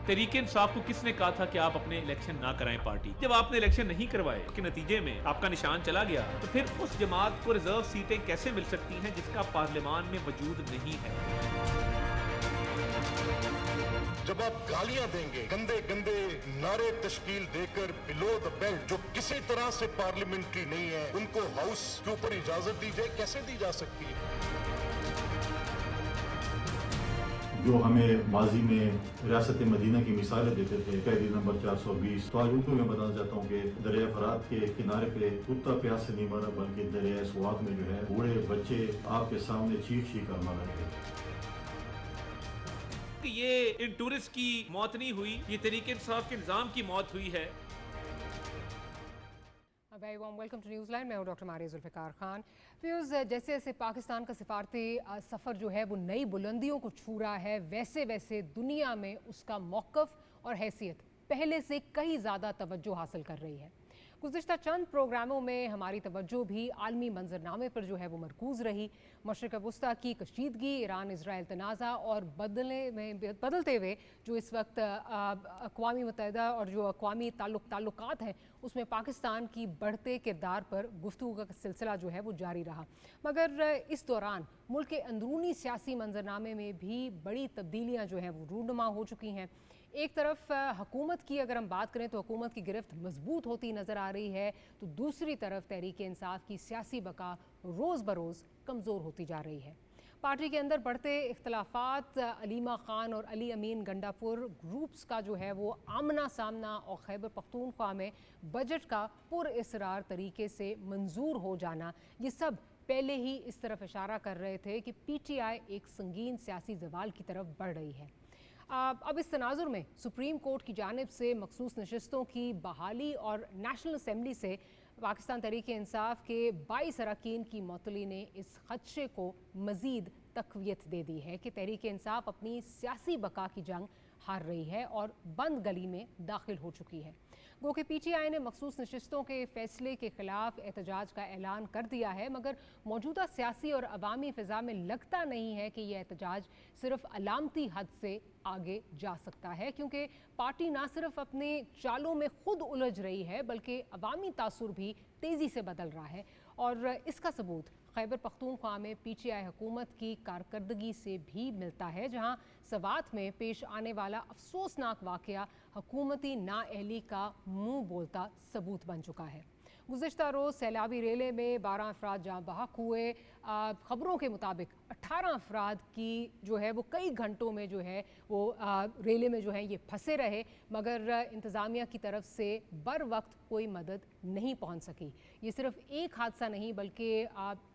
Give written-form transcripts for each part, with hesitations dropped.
तहरीक इंसाफ को किसने कहा था कि आप अपने इलेक्शन ना कराएं पार्टी? जब आपने इलेक्शन नहीं करवाए के नतीजे में आपका निशान चला गया, तो फिर उस जमात को रिजर्व सीटें कैसे मिल सकती हैं जिसका पार्लियामान में वजूद नहीं है? जब आप गालियां देंगे, गंदे गंदे नारे तश्कील देकर बिलो द बेल्ट जो किसी तरह से पार्लियामेंट्री नहीं है, उनको हाउस के ऊपर इजाजत दी जाए, कैसे दी जा सकती है? जो हमें माजी में रियासत मदीना की मिसालें देते थे, कैदी नंबर 420, तो आज उनको मैं बताना चाहता हूँ कि दरिया फरात के किनारे पे कुत्ता प्यास से नहीं मरा, बल्कि दरिया स्वात में जो है बूढ़े बच्चे आपके सामने चीख कर मर रहे थे। ये इन टूरिस्ट की मौत नहीं हुई, ये तहरीक इंसाफ के निजाम की मौत हुई है। Very warm welcome to news line. मैं हूँ डॉक्टर मारिया जुल्फ़िकार खान। व्यूज़, जैसे जैसे पाकिस्तान का सिफारती सफ़र जो है वो नई बुलंदियों को छू रहा है, वैसे वैसे दुनिया में उसका मौक़िफ़ और हैसियत पहले से कई ज़्यादा तवज्जो हासिल कर रही है। गुज़िश्ता चंद प्रोग्रामों में हमारी तवज्जो भी आलमी मंजरनामे पर जो है वो मरकूज़ रही। मशरिक़ वस्ता की कशीदगी, ईरान इसराइल तनाज़ा और बदलते हुए जो इस वक्त अक़वाम मुत्तहिदा और जो अक़वामी ताल्लुकात हैं उसमें पाकिस्तान की बढ़ते किरदार पर गुफ्तगू का सिलसिला जो है वो जारी रहा। मगर इस दौरान मुल्क के अंदरूनी सियासी मंजरनामे में भी बड़ी तब्दीलियाँ जो हैं वो रूनुमा हो चुकी हैं। एक तरफ हुकूमत की अगर हम बात करें तो हुकूमत की गिरफ्त मजबूत होती नज़र आ रही है, तो दूसरी तरफ तहरीक इंसाफ की सियासी बका रोज़ बरोज़ कमज़ोर होती जा रही है। पार्टी के अंदर बढ़ते इख्तलाफात, अलीमा खान और अली अमीन गंडापुर ग्रुप्स का जो है वो आमना सामना और खैबर पख्तूनख्वा में बजट का पुरअसरार तरीके से मंजूर हो जाना, ये सब पहले ही इस तरफ इशारा कर रहे थे कि PTI एक संगीन सियासी जवाल की तरफ बढ़ रही है। अब इस तनाजुर में सुप्रीम कोर्ट की जानिब से मखसूस नशिस्तों की बहाली और नेशनल असम्बली से पाकिस्तान तहरीक इंसाफ के 22 अरकान की मअतली ने इस खदशे को मज़ीद तक़वियत दे दी है कि तहरीक इंसाफ अपनी सियासी बका की जंग हार रही है और बंद गली में दाखिल हो चुकी है। गो कि PTI ने मखसूस नशिस्तों के फैसले के खिलाफ एहतजाज का ऐलान कर दिया है, मगर मौजूदा सियासी और अवामी फ़िज़ा में लगता नहीं है कि यह एहतजाज सिर्फ अलामती हद से आगे जा सकता है, क्योंकि पार्टी ना सिर्फ अपने चालों में खुद उलझ रही है बल्कि अवामी तासुर भी तेज़ी से बदल रहा है। और इसका सबूत खैबर पख्तूनख्वा में PTI हुकूमत की कारकर्दगी से भी मिलता है, जहाँ सवात में पेश आने वाला अफसोसनाक वाक़या हुकूमती नाअहली का मुँह बोलता सबूत बन चुका है। गुज़िश्ता रोज़ सैलाबी रेले में 12 अफराद जहाँ बहक हुए। ख़बरों के मुताबिक 18 अफराद की जो है वो कई घंटों में जो है वो रेले में जो है ये फंसे रहे, मगर इंतज़ामिया की तरफ से बर वक्त कोई मदद नहीं पहुंच सकी। ये सिर्फ एक हादसा नहीं बल्कि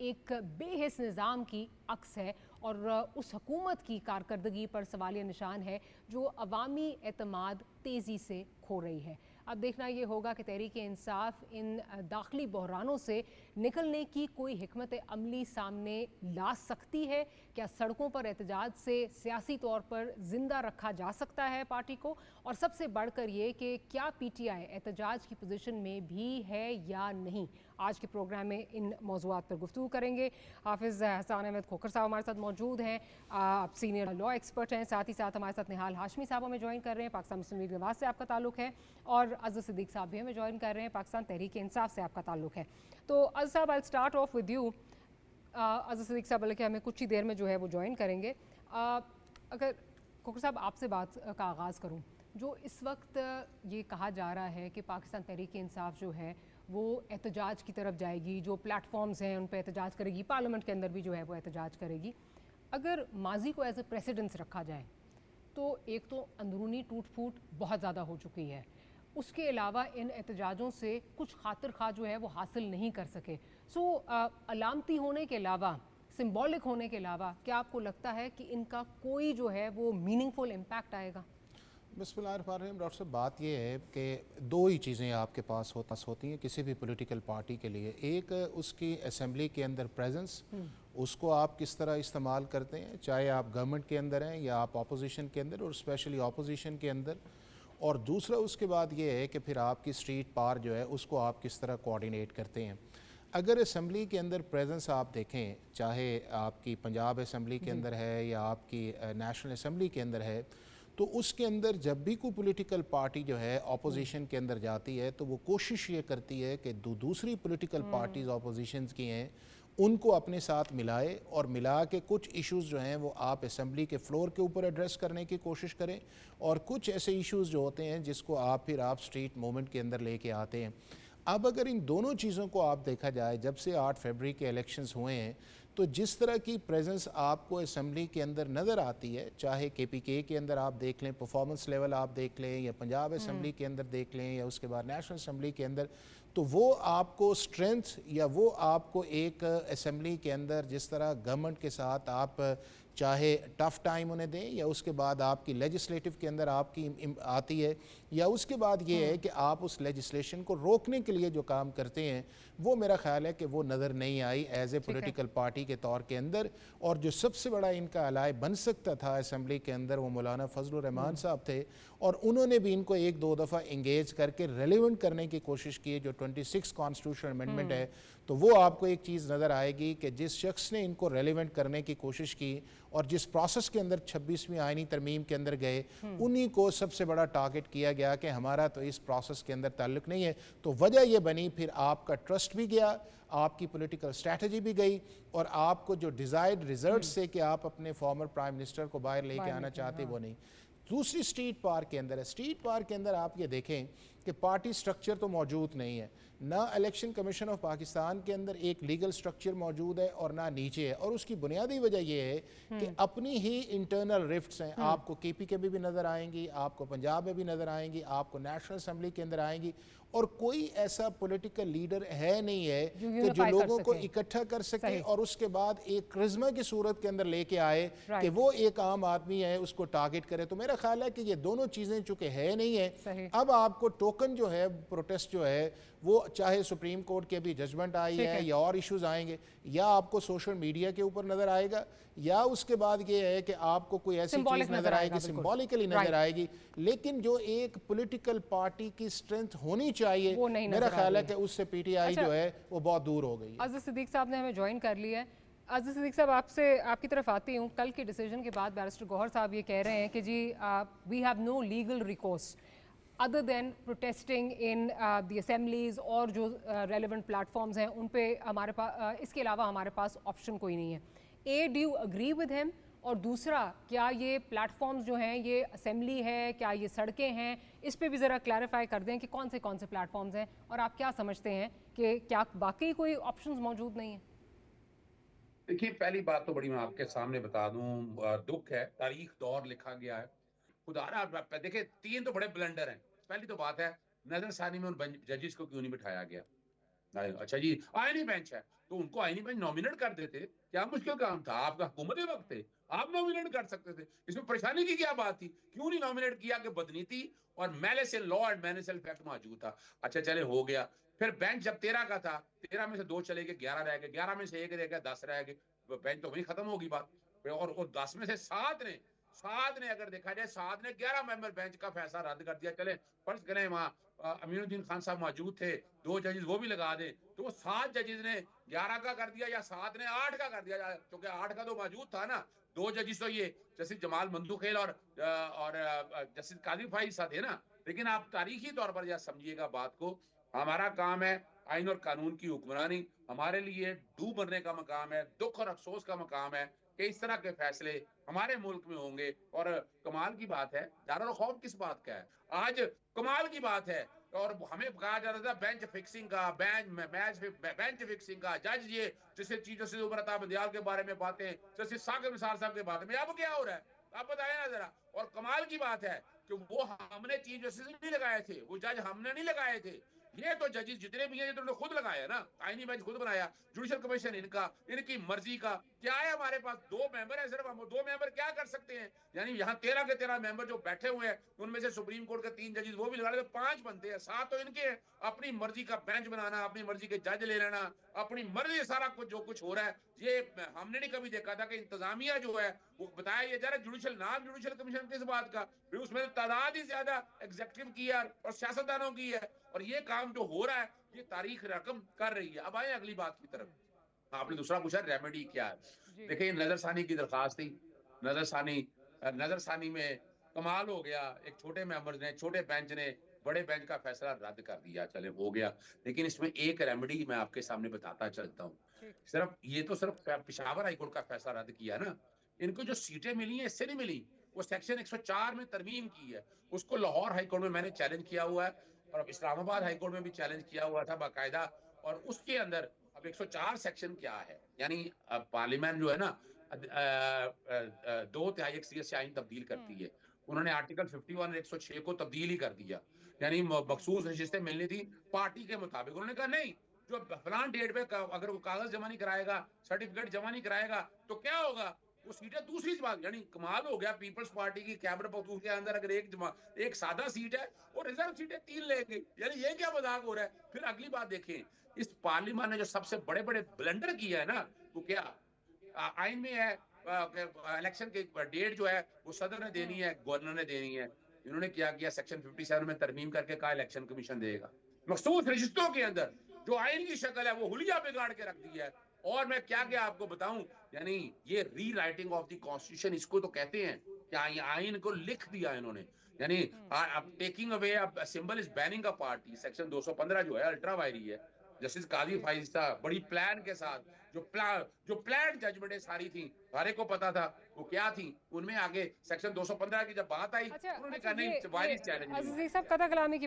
एक बेहिस निज़ाम की अक्स है और उस हुकूमत की कारकर्दगी पर सवालिया निशान है जो अवामी एतमाद तेज़ी से खो रही है। अब देखना ये होगा कि तहरीक इंसाफ इन दाखिली बहरानों से निकलने की कोई हिकमत अमली सामने ला सकती है। क्या सड़कों पर एहतजाज से सियासी तौर पर ज़िंदा रखा जा सकता है पार्टी को, और सबसे बढ़कर ये कि क्या PTI एहतजाज की पोजीशन में भी है या नहीं। आज के प्रोग्राम में इन मौज़ूआत पर गुफ्तगू करेंगे। हाफिज़ हसन अहमद खोखर साहब हमारे साथ मौजूद हैं, आप सीनियर लॉ एक्सपर्ट हैं। साथ ही साथ हमारे साथ निहाल हाशमी साहब हमें ज्वाइन कर रहे हैं, पाकिस्तान मुस्लिम लीग नवाज से आपका ताल्लुक है, और अज़र सिद्दीक साहब भी हमें ज्वाइन कर रहे हैं, पाकिस्तान तहरीक इंसाफ से आपका ताल्लुक है। तो अज़र साहब, I start off with you. Azhar Siddique साहब बल्कि हमें कुछ ही देर में जो है वो ज्वाइन करेंगे। अगर खोखर साहब आपसे बात का आगाज़ करूँ, जो इस वक्त ये कहा जा रहा है कि पाकिस्तान तहरीक इंसाफ जो है वो एहतजाज की तरफ जाएगी, जो प्लेटफॉर्म्स हैं उन पर एहतजाज करेगी, पार्लियामेंट के अंदर भी जो है वो एहतजाज करेगी। अगर माजी को एज ए प्रेसिडेंस रखा जाए तो एक तो अंदरूनी टूट फूट बहुत ज़्यादा हो चुकी है, उसके अलावा इन एहतजाजों से कुछ खातिर खा जो है वो हासिल नहीं कर सके। सो अलामती होने के अलावा, सिंबॉलिक होने के अलावा, क्या आपको लगता है कि इनका कोई जो है वो मीनिंगफुल इम्पैक्ट आएगा? बिस्मिल्लाहिर्रहमानिर्रहीम। डॉक्टर साहब, बात यह है कि दो ही चीज़ें आपके पास होती हैं किसी भी पॉलिटिकल पार्टी के लिए। एक उसकी असेंबली के अंदर प्रेजेंस, उसको आप किस तरह इस्तेमाल करते हैं, चाहे आप गवर्नमेंट के अंदर हैं या आप अपोजिशन के अंदर, और स्पेशली अपोजिशन के अंदर। और दूसरा उसके बाद ये है कि फिर आपकी स्ट्रीट पार जो है उसको आप किस तरह कोऑर्डिनेट करते हैं। अगर असेंबली के अंदर प्रेजेंस आप देखें, चाहे आपकी पंजाब असेंबली के अंदर है या आपकी नेशनल असेंबली के अंदर है, تو اس کے اندر جب بھی کوئی پولیٹیکل پارٹی جو ہے اپوزیشن کے اندر جاتی ہے تو وہ کوشش یہ کرتی ہے کہ دوسری پولیٹیکل پارٹیز اپوزیشنز کی ہیں ان کو اپنے ساتھ ملائے اور ملا کے کچھ ایشوز جو ہیں وہ آپ اسمبلی کے فلور کے اوپر ایڈریس کرنے کی کوشش کریں، اور کچھ ایسے ایشوز جو ہوتے ہیں جس کو آپ اسٹریٹ موومنٹ کے اندر لے کے آتے ہیں۔ اب اگر ان دونوں چیزوں کو آپ دیکھا جائے، جب سے 8 فروری کے الیکشنز ہوئے ہیں تو جس طرح کی پریزنس آپ کو اسمبلی کے اندر نظر آتی ہے، چاہے کے پی کے کے اندر آپ دیکھ لیں، پرفارمنس لیول آپ دیکھ لیں، یا پنجاب اسمبلی کے اندر دیکھ لیں، یا اس کے بعد نیشنل اسمبلی کے اندر، تو وہ آپ کو سٹرینتھ یا وہ آپ کو ایک اسمبلی کے اندر جس طرح گورنمنٹ کے ساتھ آپ چاہے ٹف ٹائم انہیں دیں، یا اس کے بعد آپ کی لیجسلیٹو کے اندر آپ کی آتی ہے، یا اس کے بعد یہ ہے کہ آپ اس لیجسلیشن کو روکنے کے لیے جو کام کرتے ہیں، وہ میرا خیال ہے کہ وہ نظر نہیں I as a political party کے طور کے اندر۔ اور جو سب سے بڑا ان کا الائے بن سکتا تھا اسمبلی کے اندر وہ مولانا فضل الرحمان صاحب تھے، اور انہوں نے بھی ان کو 1-2 دفعہ انگیج کر کے ریلیونٹ کرنے کی کوشش کی۔ جو 26 کانسٹیٹیوشن امینڈمنٹ ہے تو وہ آپ کو ایک چیز نظر آئے گی کہ جس شخص نے ان کو ریلیونٹ کرنے کی کوشش کی اور جس پروسیس کے اندر 26ویں آئینی ترمیم کے اندر گئے، انہی کو سب سے بڑا ٹارگٹ کیا گیا کہ ہمارا تو اس پروسیس کے اندر تعلق نہیں ہے۔ تو وجہ یہ بنی، پھر آپ کا ٹرسٹ بھی گیا، آپ کی پولیٹیکل اسٹریٹجی بھی گئی، اور آپ کو جو ڈیزائرڈ ریزلٹ سے کہ آپ اپنے فارمر پرائم منسٹر کو باہر لے کے آنا چاہتے وہ نہیں۔ دوسری اسٹریٹ پار کے اندر ہے، اسٹریٹ پار کے اندر آپ یہ دیکھیں کہ پارٹی سٹرکچر تو موجود نہیں ہے، نہ الیکشن کمیشن آف پاکستان کے اندر ایک لیگل سٹرکچر موجود ہے اور نہ نیچے ہے، اور اس کی بنیادی وجہ یہ ہے کہ اپنی ہی انٹرنل رفٹس ہیں۔ آپ کو کے پی کے بھی نظر آئیں گی، آپ کو پنجاب میں بھی نظر آئیں گی، آپ کو نیشنل اسمبلی کے اندر آئیں گی، اور کوئی ایسا پولیٹیکل لیڈر ہے نہیں ہے کہ جو لوگوں کو اکٹھا کر سکے اور اس کے بعد ایک کرزمہ کی صورت کے اندر لے کے آئے کہ وہ ایک عام آدمی ہے اس کو ٹارگٹ کرے۔ تو میرا خیال ہے کہ یہ دونوں چیزیں چونکہ ہے نہیں ہے، اب آپ کو ٹوکن جو ہے پروٹیسٹ جو ہے وہ چاہے سپریم کورٹ کے بھی ججمنٹ آئی ہے یا اور ایشوز آئیں گے، یا آپ کو سوشل میڈیا کے اوپر نظر آئے گا، یا اس کے بعد یہ ہے کہ آپ کو کوئی ایسی چیز نظر آئے گی، سمبولیکلی نظر آئے گی، لیکن جو ایک پولیٹیکل پارٹی کی سٹرینتھ ہونی چاہیے، میرا خیال ہے کہ اس سے پی ٹی آئی جو ہے وہ بہت دور ہو گئی ہے۔ عزیز صدیق صاحب نے ہمیں جوائن کر لیا ہے۔ عزیز صدیق صاحب، آپ کی طرف آتی ہوں۔ کل کے ڈیسیجن کے بعد بیرسٹر گوہر صاحب یہ کہہ رہے ہیں کہ جی we have no legal recourse other than protesting in the assemblies اور جو relevant platforms ہیں ان پہ ہمارے پاس اس کے علاوہ ہمارے پاس آپشن کوئی نہیں ہے۔ do you agree with him؟ اور دوسرا، کیا یہ پلیٹ فارمز جو ہیں یہ اسمبلی ہے، کیا یہ سڑکیں ہیں؟ اس پہ بھی ذرا کلیریفائی کر دیں کہ کون سے پلیٹ فارمز ہیں، اور آپ کیا سمجھتے ہیں کہ کیا باقی کوئی آپشنز موجود نہیں ہیں؟ دیکھیے، پہلی بات تو بڑی میں آپ کے سامنے بتا دوں، دکھ ہے، تاریخ دور لکھا گیا ہے، خدا رہا دیکھیں 3 تو بڑے بلنڈر ہیں۔ پہلی تو بات ہے نظر ثانی میں ان ججز کو کیوں نہیں بٹھایا گیا؟ اچھا جی، آئینی بینچ ہے تو ان کو آئینی بینچ نومینیٹ کر دیتے، کیا مشکل کام تھا؟ آپ کا حکومت وقت تھے، آپ نومینیٹ کر سکتے تھے، اس میں پریشانی کی کیا بات تھی؟ کیوں نہیں نومینیٹ کیا؟ کہ بدنیتی اور میلس لا اینڈ مینس افیکٹ موجود تھا۔ اچھا چلے، ہو گیا۔ پھر بینچ جب 13 کا تھا، 13 میں سے 2 چلے گئے، 11 رہ گئے، 11 میں سے 1 رہ گیا، 10 رہ گئے، بینچ تو وہیں ختم ہوگی بات۔ اور 10 میں سے 7 نے اگر دیکھا جائے 7 نے 11 ممبر بینچ کا فیصلہ رد کر دیا۔ چلے فرض کریں وہاں امین الدین خان صاحب موجود تھے، 2 ججز وہ بھی لگا دیں، تو وہ 7 ججز نے 11 کا کر دیا یا 7 نے 8 کا کر دیا، کیونکہ 8 کا تو موجود تھا نا۔ 2 ججز تو یہ جسٹس جمال مندوخیل اور جسٹس قاضی فائز تھے نا۔ لیکن آپ تاریخی طور پر یا سمجھیے گا بات کو، ہمارا کام ہے آئین اور قانون کی حکمرانی، ہمارے لیے ڈوب مرنے کا مقام ہے، دکھ اور افسوس کا مقام ہے کہ اس طرح کے فیصلے ہمارے ملک میں ہوں گے۔ اور کمال کی بات ہے، ڈر اور خوف کس بات کا ہے؟ آج کمال کی بات ہے، اور ہمیں کہا جاتا تھا بینچ فکسنگ کا، بینچ فکسنگ کا، جج یہ جسے چیف جسٹس عمر عطا بندیال کے بارے میں باتیں، جسٹس ثاقب نثار صاحب کے بارے میں، اب کیا ہو رہا ہے آپ بتائیں نا ذرا۔ اور کمال کی بات ہے کہ وہ ہم نے چیف جسٹس نہیں لگائے تھے، وہ جج ہم نے نہیں لگائے تھے، یہ تو ججز جتنے بھی ہیں یہ تو انہوں نے خود لگایا نا، آئینی بینچ خود بنایا، جوڈیشل کمیشن ان کا، ان کی مرضی کا کیا ہے؟ ہمارے پاس 2 ممبر ہیں، صرف ہم 2 ممبر کیا کر سکتے ہیں؟ یعنی یہاں 13 کے 13 ممبر جو بیٹھے ہوئے ہیں، ان میں سے سپریم کورٹ کے 3 ججز وہ بھی لگا لے تو 5 بنتے ہیں، 7 تو ان کے ہیں۔ اپنی مرضی کا بینچ بنانا، اپنی مرضی کے جج لے لینا، اپنی مرضی سارا کچھ جو کچھ ہو رہا ہے، یہ ہم نے نہیں کبھی دیکھا تھا کہ انتظامیہ جو ہے وہ بتایا یہ جا رہا ہے جوڈیشل نان جوڈیشل کمیشن کس بات کا، پھر اس میں تعداد ہی زیادہ ایگزیکٹو کی ہے اور سیاستدانوں کی ہے، اور یہ کام جو ہو رہا ہے یہ تاریخ رقم کر رہی ہے۔ اب آئیں اگلی بات کی طرف۔ آپ نے دوسرا پوچھا ریمیڈی کیا ہے؟ دیکھیں، نظر ثانی کی درخواست تھی، نظر ثانی میں कमाल हो गया, एक छोटे मेंबर्स ने, छोटे बेंच ने बड़े बेंच का फैसला रद्द कर दिया, चले हो गया। लेकिन इसमें एक रेमेडी मैं आपके सामने बताता चलता हूँ। ठीक। सिर्फ ये तो सिर्फ पेशावर हाईकोर्ट का फैसला रद्द किया ना, इनको जो सीटें मिली हैं इससे नहीं मिली, वो सेक्शन 104 में तरमीम की है, उसको लाहौर हाईकोर्ट में मैंने चैलेंज किया हुआ है, और अब इस्लामाबाद हाईकोर्ट में भी चैलेंज किया हुआ था बाकायदा। और उसके अंदर अब 104 सेक्शन क्या है, यानी पार्लियामेंट जो है ना, 2/3 अक्सरियत से आइन तब्दील करती है। उन्होंने आर्टिकल 51 और 106 को तब्दील ही कर दिया, यानी मखसूस नशिस्तें मिलनी थी पार्टी के मुताबिक। उन्होंने कहा नहीं, जो फलान डेट पे अगर वो कागज जमा नहीं कराएगा, सर्टिफिकेट जमा नहीं कराएगा, तो क्या होगा, वो सीटें दूसरी बात। यानी कमाल हो गया, पीपल्स पार्टी की कैबिनेट पख्तून के अंदर अगर एक सादा सीट है और रिजर्व सीटें 3 ले गई, यानी ये क्या मजाक हो रहा है। फिर अगली बात देखें, इस पार्लियामेंट ने जो सबसे बड़े बड़े ब्लंडर किया है ना, वो क्या, आइन में है इलेक्शन की डेट जो है वो सदर ने देनी है, गवर्नर ने देनी है। इन्होंने क्या किया, सेक्शन 57 में तरमीम करके कहा इलेक्शन कमीशन देगा। मखसूस रिश्तों के अंदर जो आइन की शक्ल है वो हुलिया बिगाड़ के रख दिया है। और मैं क्या क्या आपको बताऊं, यानी ये री राइटिंग ऑफ द कॉन्स्टिट्यूशन इसको तो कहते हैं, क्या ये आइन को लिख दिया इन्होंने, यानी अब taking away symbol is banning a party. Section 215 जो है अल्ट्रा वायरी है। जस्टिस काजी फाइज़ बड़ी प्लान के साथ जो प्लान जजमेंटें सारी थी, सारे को पता था वो क्या थी, उनमें आगे सेक्शन 215 की जब बात आई, अच्छा उन्होंने अच्छा, कहा नहीं वायरिस चैलेंज नहीं अजीज साहब, कथा कलामी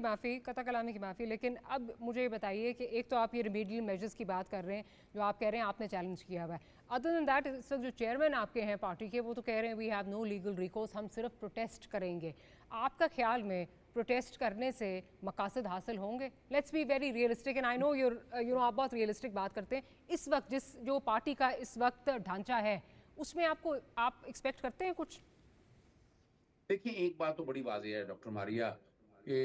की माफ़ी, लेकिन अब मुझे ये बताइए कि एक तो आप ये रिमीडियल मेजर्स की बात कर रहे हैं जो आप कह रहे हैं आपने चैलेंज किया हुआ है, अदर देन दैट इस वक्त जो चेयरमैन आपके हैं पार्टी के, वो तो कह रहे हैं we have no legal recourse, हम सिर्फ प्रोटेस्ट करेंगे। आपका ख्याल में प्रोटेस्ट करने से मकासद हासिल होंगे? Let's be very realistic, and I know आप बहुत रियलिस्टिक बात करते हैं। इस वक्त जो पार्टी का इस वक्त ढांचा है उसमें आप एक्सपेक्ट करते हैं कुछ? देखिए, एक बात तो बड़ी वाज़ेह है डॉक्टर मारिया, कि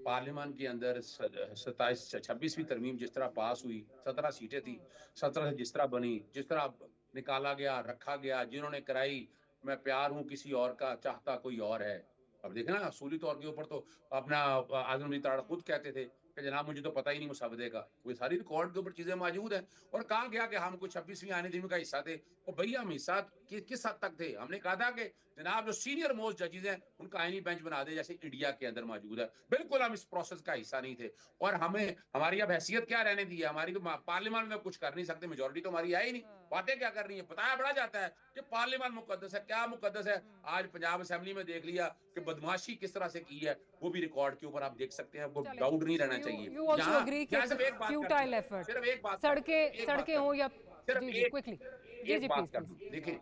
पार्लियामेंट के अंदर 26वीं तरमीम जिस तरह पास हुई, 17 सीटें थी, 17 से जिस तरह बनी, जिस तरह निकाला गया, रखा गया, जिन्होंने कराई, मैं प्यार हूं किसी और का, चाहता कोई और है। अब देखे ना, असूली तौर के ऊपर तो अपना आजम अली ताड़ा खुद कहते थे कि जनाब मुझे तो पता ही नहीं मुसावदे का, वो सारी रिकॉर्ड के ऊपर चीजें मौजूद हैं। और कहा गया कि हम कोई 26वीं आने दिन का हिस्सा थे, और भैया हम हिस्सा किस हद तक थे, हमने कहा था कि जनाब जो सीनियर मोस्ट जजेस हैं उनका आईनी बेंच बना दे जैसे इंडिया के अंदर मौजूद है। बिल्कुल हम इस प्रोसेस का हिस्सा नहीं थे, और हमें हमारी अब हैसियत क्या रहने दी है, हमारी तो पार्लियामेंट में कुछ कर नहीं सकते, मेजोरिटी तो हमारी है ही नहीं, बातें क्या कर रही है। बताया बड़ा जाता है कि पार्लियामेंट मुकद्दस है, क्या मुकद्दस है। आज पंजाब असेंबली में देख लिया कि बदमाशी किस तरह से की है, वो भी रिकॉर्ड के ऊपर आप देख सकते हैं, आपको चलें, डाउट नहीं so रहना you चाहिए। you also agree कि यहाँ सिर्फ एक बात कर futile दूं, effort, सिर्फ एक बात कर दूं, एक बात सड़कें कर हो दूं, या सिर्फ जी एक क्विकली जी एक जी बात प्लीज कर दूं। देखिए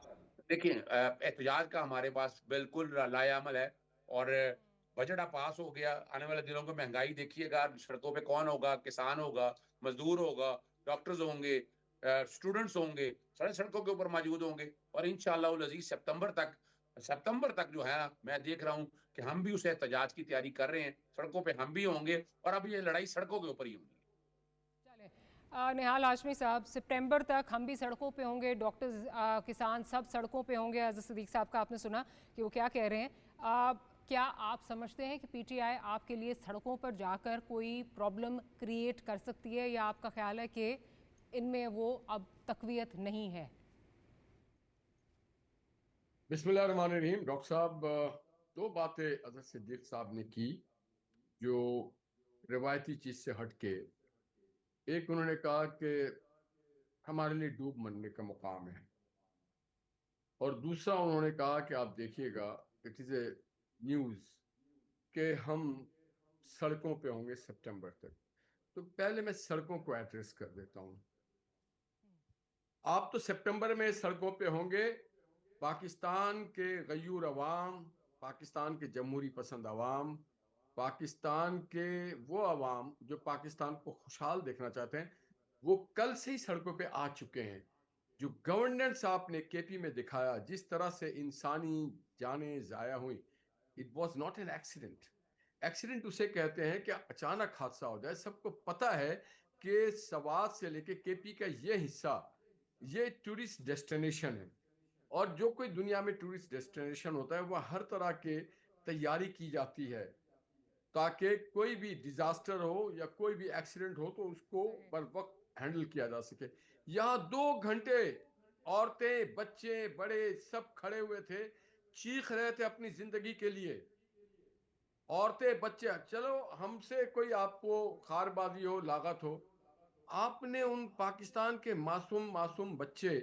देखिए, एहतजाज का हमारे पास बिल्कुल लाएअमल है, और बजट अब पास हो गया। आने वाले दिनों में महंगाई देखिएगा, सड़कों पे कौन होगा, किसान होगा, मजदूर होगा, डॉक्टर्स होंगे, स्टूडेंट्स होंगे, सारे सड़कों के ऊपर मौजूद होंगे। और इंशाअल्लाह अज़ीज़ सितंबर तक जो है मैं देख रहा हूं कि हम भी उस एहतजाज की तैयारी कर रहे हैं, सड़कों पे हम भी होंगे, और अब ये लड़ाई सड़कों के ऊपर ही होगी। निहाल हाशमी साहब, सितंबर तक हम भी सड़कों पे होंगे, डॉक्टर्स, किसान सब सड़कों पे होंगे। अज़ीज़ सदीक साहब का आपने सुना कि वो क्या कह रहे हैं। क्या आप समझते हैं कि पीटीआई आपके लिए सड़कों पर जाकर कोई प्रॉब्लम क्रिएट कर सकती है, या आपका ख्याल है कि इनमें वो अब तकवीयत नहीं है? बिस्मिल्लाहिर्रहमानिर्रहीम। डॉक्टर साहब, दो बातें हज़रत सिद्दीक साहब ने की जो रिवायती चीज़ से हटके। एक, उन्होंने कहा कि हमारे लिए डूब मरने का मुकाम है, और दूसरा उन्होंने कहा कि आप देखिएगा, इट इज़ ए न्यूज़ कि हम सड़कों पे होंगे सितंबर तक। तो पहले मैं सड़कों को एड्रेस कर देता हूँ। आप तो सितंबर में सड़कों पे होंगे, पाकिस्तान के गयूर अवाम, पाकिस्तान के जमहूरी पसंद अवाम, पाकिस्तान के वो अवाम जो पाकिस्तान को खुशहाल देखना चाहते हैं, वो कल से ही सड़कों पे आ चुके हैं। जो गवर्नेंस आपने केपी में दिखाया, जिस तरह से इंसानी जानें ज़ाया हुई, it was not an accident. Accident उसे कहते हैं कि अचानक हादसा हो जाए। सबको पता है कि सवात से लेके केपी का ये हिस्सा ये टूरिस्ट डेस्टिनेशन है, और जो कोई दुनिया में टूरिस्ट डेस्टिनेशन होता है वह हर तरह के तैयारी की जाती है ताकि कोई भी डिजास्टर हो या कोई भी एक्सीडेंट हो तो उसको बर वक्त हैंडल किया जा सके। यहाँ 2 घंटे औरतें, बच्चे, बड़े सब खड़े हुए थे چیخ رہے تھے اپنی زندگی کے لیے، عورتیں بچے، چلو ہم سے کوئی آپ کو خار بازی ہو لاغت ہو، آپ نے ان پاکستان کے معصوم بچے،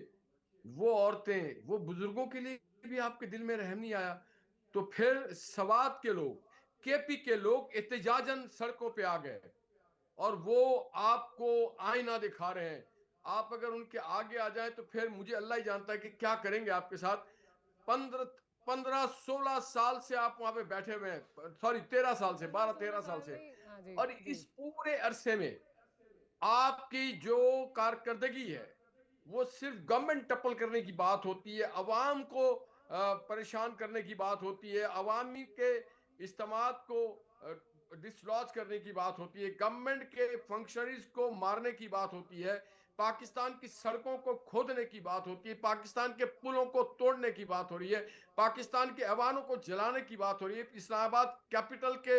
وہ عورتیں، وہ بزرگوں کے لیے بھی آپ کے دل میں رحم نہیں آیا؟ تو پھر سوات کے لوگ، کے پی کے لوگ احتجاجاً سڑکوں پہ آ گئے اور وہ آپ کو آئینہ دکھا رہے ہیں. آپ اگر ان کے آگے آ جائیں تو پھر مجھے اللہ ہی جانتا ہے کہ کیا کریں گے آپ کے ساتھ. 15-16 سال سے آپ وہاں پہ بیٹھے ہوئے ہیں، سوری 13 سال سے، 12-13 سال سے، اور اس پورے عرصے میں آپ کی جو کارکردگی ہے وہ صرف گورنمنٹ ٹپل کرنے کی بات ہوتی ہے، عوام کو پریشان کرنے کی بات ہوتی ہے، عوامی کے اجتماعات کو ڈسلوج کرنے کی بات ہوتی ہے، گورنمنٹ کے فنکشنریز کو مارنے کی بات ہوتی ہے، پاکستان کی سڑکوں کو کھودنے کی بات ہوتی ہے، پاکستان کے پلوں کو توڑنے کی بات ہو رہی ہے، پاکستان کے ایوانوں کو جلانے کی بات ہو رہی ہے، اسلام آباد کیپٹل کے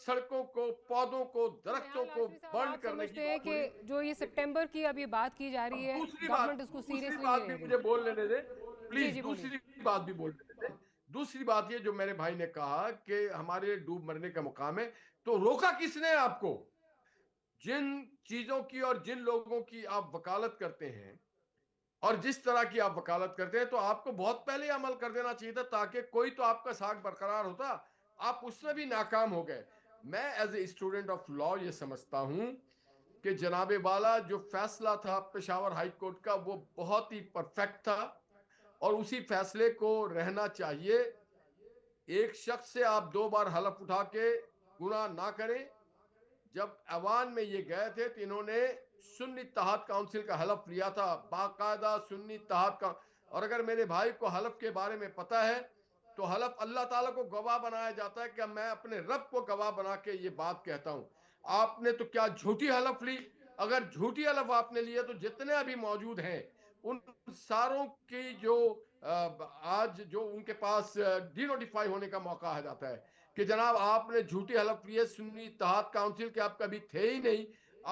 سڑکوں کو، پودوں کو، درختوں کو برن کرنے کی بات ہو رہی ہے. کہ جو یہ سپٹمبر کی اب یہ بات کی جا رہی ہے، دوسری گورنمنٹ اس کو سیریسلی بات نہیں بھی لے رہی. مجھے بول لینے دیں جی پلیز، جی بولیے. دوسری بات بھی بول لینے دیں. دوسری بات یہ جو میرے بھائی نے کہا کہ ہمارے ڈوب مرنے کا مقام ہے، تو روکا کس نے آپ کو؟ جن چیزوں کی اور جن لوگوں کی آپ وکالت کرتے ہیں اور جس طرح کی آپ وکالت کرتے ہیں، تو آپ کو بہت پہلے عمل کر دینا چاہیے تھا تاکہ کوئی تو آپ کا ساکھ برقرار ہوتا. آپ اس میں بھی ناکام ہو گئے. میں as a student of law یہ سمجھتا ہوں کہ جناب والا جو فیصلہ تھا پشاور ہائی کورٹ کا وہ بہت ہی پرفیکٹ تھا اور اسی فیصلے کو رہنا چاہیے. ایک شخص سے آپ 2 بار حلف اٹھا کے گناہ نہ کریں. جب ایوان میں یہ گئے تھے تو انہوں نے سنی اتحاد کاؤنسل کا حلف لیا تھا، باقاعدہ سنی اتحاد کا. اور اگر میرے بھائی کو حلف کے بارے میں پتا ہے تو حلف اللہ تعالیٰ کو گواہ بنایا جاتا ہے کہ میں اپنے رب کو گواہ بنا کے یہ بات کہتا ہوں. آپ نے تو کیا جھوٹی حلف لی؟ اگر جھوٹی حلف آپ نے لی ہے تو جتنے ابھی موجود ہیں ان ساروں کی جو آج جو ان کے پاس ڈی نوٹیفائی ہونے کا موقع آ جاتا ہے کہ جناب آپ نے جھوٹی حلف لی ہے سنی اتحاد کاؤنسل کے، آپ کبھی تھے ہی نہیں.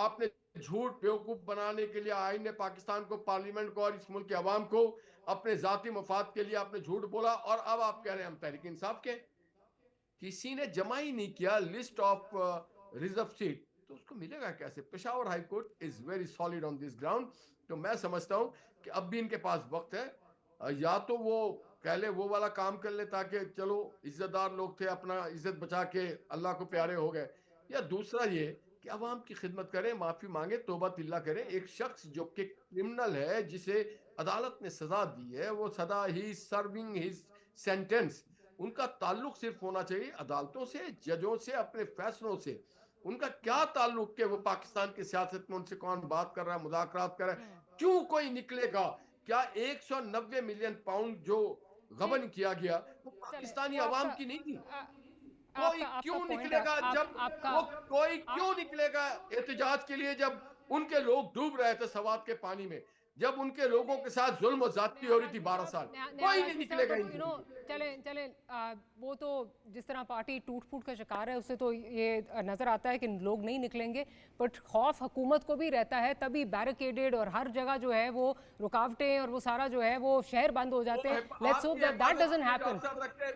آپ نے جھوٹ بیوقوف بنانے کے لیے آئین پاکستان کو، پارلیمنٹ کو اور اس ملک کے عوام کو اپنے ذاتی مفاد کے لیے آپ نے جھوٹ بولا. اور اب آپ کہہ رہے ہیں ہم تحریک انصاف کے. کسی نے جمع ہی نہیں کیا لسٹ آف ریزرو سیٹ، تو اس کو ملے گا کیسے؟ Peshawar high court is very solid on this ground. تو میں سمجھتا ہوں کہ اب بھی ان کے پاس وقت ہے، یا تو وہ پہلے وہ والا کام کر لے تاکہ چلو عزت دار لوگ تھے، اپنا عزت بچا کے اللہ کو پیارے ہو گئے، یا دوسرا یہ کہ عوام کی خدمت کریں، معافی مانگے، توبہ تلہ کریں. ایک شخص جو کہ کرمنل ہے، جسے عدالت نے سزا دی ہے، وہ سزا ہی سرونگ ہز سینٹنس، ان کا تعلق صرف ہونا چاہیے عدالتوں سے، ججوں سے، اپنے فیصلوں سے. ان کا کیا تعلق کہ وہ پاکستان کی سیاست میں ان سے کون بات کر رہا ہے، مذاکرات کر رہا ہے؟ کیوں کوئی نکلے گا؟ کیا 190 ملین پاؤنڈ جو غبن کیا گیا وہ پاکستانی عوام کی نہیں تھی؟ کوئی کیوں نکلے گا جب وہ کوئی کیوں نکلے گا احتجاج کے لیے جب ان کے لوگ ڈوب رہے تھے سوات کے پانی میں، جب ان کے لوگوں کے ساتھ ظلم و زیادتی ہو رہی تھی 12 سال؟ کوئی نہیں نکلے گا. چلیں وہ تو جس طرح پارٹی ٹوٹ پھوٹ کا شکار ہے اس سے تو یہ نظر آتا ہے کہ لوگ نہیں نکلیں گے، بٹ خوف حکومت کو بھی رہتا ہے، تبھی بیریکیڈڈ اور ہر جگہ جو ہے وہ رکاوٹیں اور وہ سارا جو ہے وہ شہر بند ہو جاتے ہیں. Let's hope that that doesn't happen.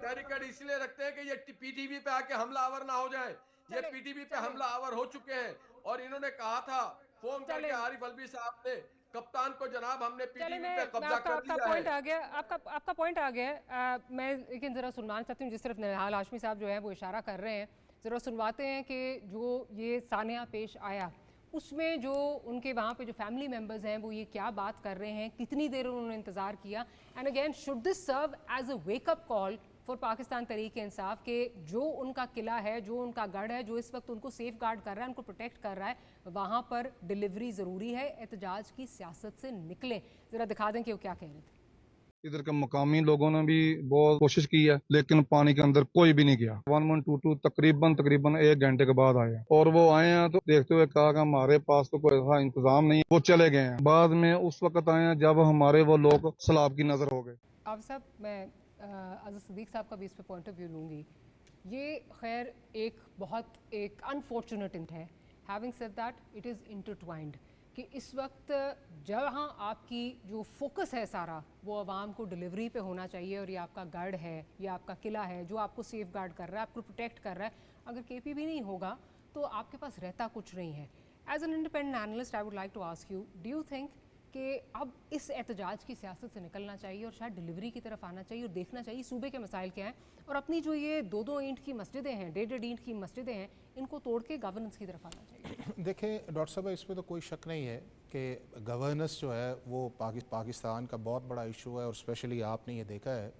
Barricade اس لیے رکھتے ہیں کہ یہ پی ٹی وی پہ آ کے حملہ آور نہ ہو جائیں. یہ پی ٹی وی پہ حملہ آور ہو چکے ہیں اور انہوں نے کہا تھا فون کر کے عارف الوی صاحب نے کپتان کو، جناب ہم نے پی ٹی وی پہ قبضہ کر دیا ہے. آپ کا پوائنٹ آ گیا. میں لیکن ذرا سنوانا چاہتی ہوں جس طرف نہال ہاشمی صاحب جو ہے وہ اشارہ کر رہے ہیں، ذرا سنواتے ہیں کہ جو یہ سانحہ پیش آیا اس میں جو ان کے وہاں پہ جو فیملی ممبرز ہیں وہ یہ کیا بات کر رہے ہیں، کتنی دیر انہوں نے انتظار کیا. And again should this serve as a wake up call for Pakistan Tehreek Insaf کہ جو ان کا قلعہ ہے، جو ان کا گڑھ ہے، جو اس وقت ان کو سیف گارڈ کر رہا ہے، ان کو پروٹیکٹ کر رہا ہے، وہاں پر ڈیلیوری ضروری ہے، احتجاج کی سیاست سے نکلیں. ذرا دکھا دیں کہ وہ کیا کہہ رہے تھے. ادھر کے مقامی لوگوں نے بھی بہت کوشش کی ہے لیکن پانی کے اندر کوئی بھی نہیں گیا. 1122 تقریباً 1 گھنٹے کے بعد آئے اور وہ آئے ہیں تو دیکھتے ہوئے کہا کہ ہمارے پاس تو کوئی ایسا انتظام نہیں. وہ چلے گئے ہیں. بعد میں اس وقت آئے ہیں جب ہمارے وہ لوگ سیلاب کی نظر ہو گئے. آپ صاحب میں عزیز صدیق صاحب کا بھی اس پہ پوائنٹ آف ویو لوں گی. یہ خیر بہت ایک انفارچونیٹ انٹ ہے. Having said that it is intertwined کہ اس وقت जहाँ आपकी जो फोकस है सारा वो आवाम को डिलीवरी पे होना चाहिए और ये आपका गढ़ है, ये आपका किला है जो आपको सेफ गार्ड कर रहा है, आपको प्रोटेक्ट कर रहा है, अगर केपी भी नहीं होगा तो आपके पास रहता कुछ नहीं है। As an independent analyst I would like to ask you, do you think कि अब इस एहतजाज की सियासत से निकलना चाहिए और शायद डिलीवरी की तरफ आना चाहिए और देखना चाहिए सूबे के मसाइल क्या हैं और अपनी जो ये 2-2 ईंट की मस्जिदें हैं, 1.5 ईंट की मस्जिदें हैं, इनको तोड़ के गवर्नेंस की तरफ आना चाहिए? देखिए डॉक्टर साहब, इसमें तो कोई शक नहीं है कि गवर्नेंस जो है वो पाकिस्तान का बहुत बड़ा इशू है और स्पेशली आपने ये देखा है।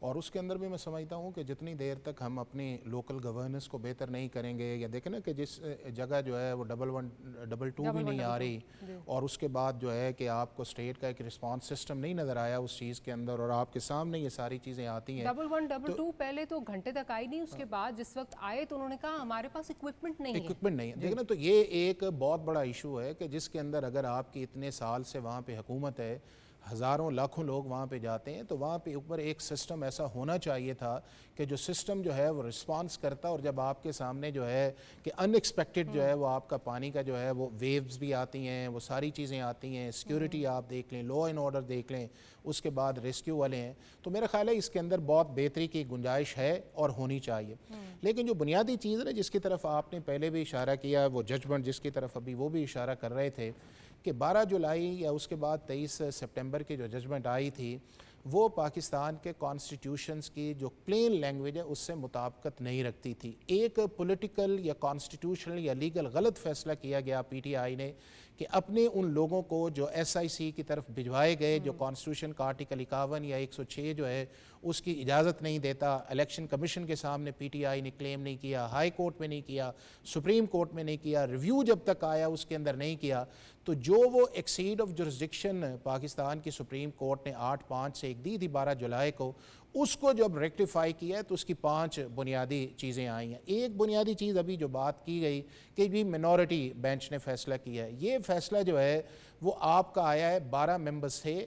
और उसके अंदर भी मैं समझता हूँ कि जितनी देर तक हम अपनी लोकल गवर्नेंस को बेहतर नहीं करेंगे, या देखें ना कि जिस जगह जो है वो 1-1, 2-2 भी नहीं आ रही, और उसके बाद जो है कि आपको स्टेट का एक रिस्पांस सिस्टम नहीं नज़र आया उस चीज़ के अंदर, और आपके सामने ये सारी चीज़ें आती हैं। 1-1, 2-2 पहले तो घंटे तक आई नहीं, उसके बाद जिस वक्त आए तो उन्होंने कहा हमारे पास इक्विपमेंट नहीं है। देखिए ना, तो ये एक बहुत बड़ा इशू है कि जिसके अंदर अगर आपकी इतने साल से वहाँ पे हुकूमत है, हज़ारों लाखों लोग वहाँ पे जाते हैं, तो वहाँ पे ऊपर एक सिस्टम ऐसा होना चाहिए था कि जो सिस्टम जो है वो रिस्पांस करता, और जब आपके सामने जो है कि अनएक्सपेक्टेड जो है वो आपका पानी का जो है वो वेव्स भी आती हैं, वो सारी चीज़ें आती हैं, सिक्योरिटी आप देख लें, लॉ एंड ऑर्डर देख लें, उसके बाद रेस्क्यू वाले हैं, तो मेरा ख्याल है इसके अंदर बहुत बेहतरी की गुंजाइश है और होनी चाहिए। लेकिन जो बुनियादी चीज़ है ना, जिसकी तरफ आपने पहले भी इशारा किया, वो जजमेंट जिसकी तरफ अभी वो भी इशारा कर रहे थे कि 12 जुलाई या उसके बाद 23 सितंबर की जो जजमेंट आई थी वो पाकिस्तान के कॉन्स्टिट्यूशंस की जो प्लेन लैंग्वेज है उससे मुताबिकत नहीं रखती थी। एक पॉलिटिकल या कॉन्स्टिट्यूशनल या लीगल गलत फैसला किया गया पीटीआई ने कि अपने उन लोगों को जो एसआईसी की तरफ भिजवाए गए, जो कॉन्स्टिट्यूशन का आर्टिकल 51 या 106 जो है उसकी इजाज़त नहीं देता, इलेक्शन कमीशन के सामने पीटीआई ने क्लेम नहीं किया, हाई कोर्ट में नहीं किया, सुप्रीम कोर्ट में नहीं किया, रिव्यू जब तक आया उसके अंदर नहीं किया, तो जो वो एक्सीड ऑफ जुरिस्डिक्शन पाकिस्तान की सुप्रीम कोर्ट ने 8/5 से एक दी थी 12 जुलाई को, उसको जब रेक्टिफाई किया है तो उसकी 5 बुनियादी चीज़ें आई हैं। एक बुनियादी चीज़ अभी जो बात की गई कि भी मिनॉरिटी बेंच ने फैसला किया है, ये फैसला जो है वो आपका आया है, 12 मेंबर्स थे,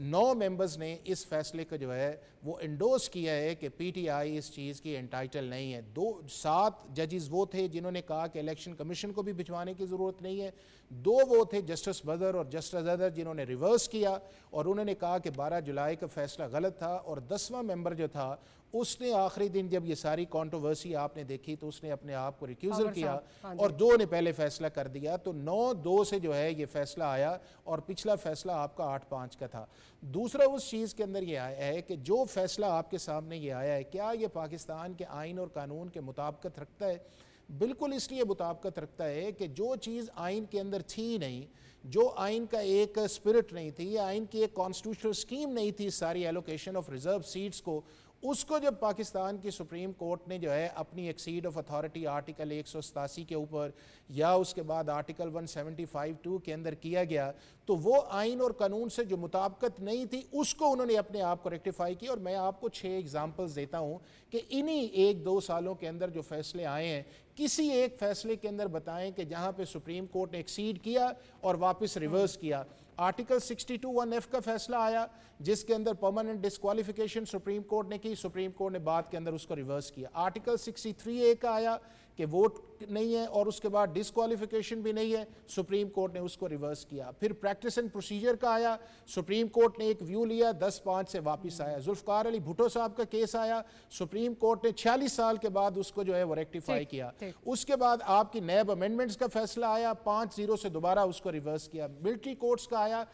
9 मेंबर्स ने इस फैसले को जो है वो इंडोर्स किया है कि पीटीआई इस चीज़ की एंटाइटल नहीं है। 7 जजेस वो थे जिन्होंने कहा कि इलेक्शन कमीशन को भी भिजवाने की ज़रूरत नहीं है, 2 वो थे जस्टिस बदर और जस्टिस अदर जिन्होंने रिवर्स किया और उन्होंने कहा कि 12 जुलाई का फैसला गलत था, और 10वां मेंबर जो था उसने आखिरी दिन जब ये सारी कंट्रोवर्सी आपने देखी तो उसने अपने आप को रिक्यूजल किया और 2 ने पहले फैसला कर दिया, तो 9-2 से जो है ये फैसला आया और पिछला फैसला आपका 8/5 का था। दूसरा उस चीज़ के अंदर ये आया है कि जो फैसला आपके सामने ये आया है, क्या ये पाकिस्तान के आइन और कानून के मुताबिकत रखता है? बिल्कुल इसलिए मुताबिकत रखता है कि जो चीज़ आइन के अंदर थी नहीं, जो आइन का एक स्पिरिट नहीं थी, या आइन की एक कॉन्स्टिट्यूशनल स्कीम नहीं थी सारी एलोकेशन ऑफ रिजर्व सीट्स को, उसको जब पाकिस्तान की सुप्रीम कोर्ट ने जो है अपनी एक्सीड ऑफ अथॉरिटी आर्टिकल 187 के ऊपर या उसके बाद आर्टिकल 175(2) के अंदर किया गया, तो वो आइन और कानून से जो मुताबिकत नहीं थी उसको उन्होंने अपने आप को रेक्टिफाई किया। और मैं आपको 6 एग्जांपल्स देता हूं कि इन्हीं 1-2 सालों के अंदर जो फैसले आए हैं, किसी एक फैसले के अंदर बताएं कि जहां पे सुप्रीम कोर्ट ने एक्सीड किया और वापस रिवर्स किया। आर्टिकल 62(1)(f) का फैसला आया जिसके अंदर परमानेंट डिस्क्वालिफिकेशन सुप्रीम कोर्ट ने की, सुप्रीम कोर्ट ने बाद के अंदर उसको रिवर्स किया। आर्टिकल 63(a) का आया कि वोट नहीं है और उसके बाद डिस्क्वालिफिकेशन भी नहीं है, सुप्रीम कोर्ट ने उसको रिवर्स किया। फिर प्रैक्टिस एंड प्रोसीजर का आया, सुप्रीम कोर्ट ने एक व्यू लिया, 10/5 से वापस आया। जुल्फकार अली भुट्टो साहब का केस आया, सुप्रीम कोर्ट ने 46 साल के बाद उसको जो है वो रेक्टिफाई किया। उसके बाद आपकी नैब अमेंडमेंट्स का फैसला आया, 5-0 से दोबारा उसको रिवर्स किया। मिलिट्री कोर्ट्स का आया,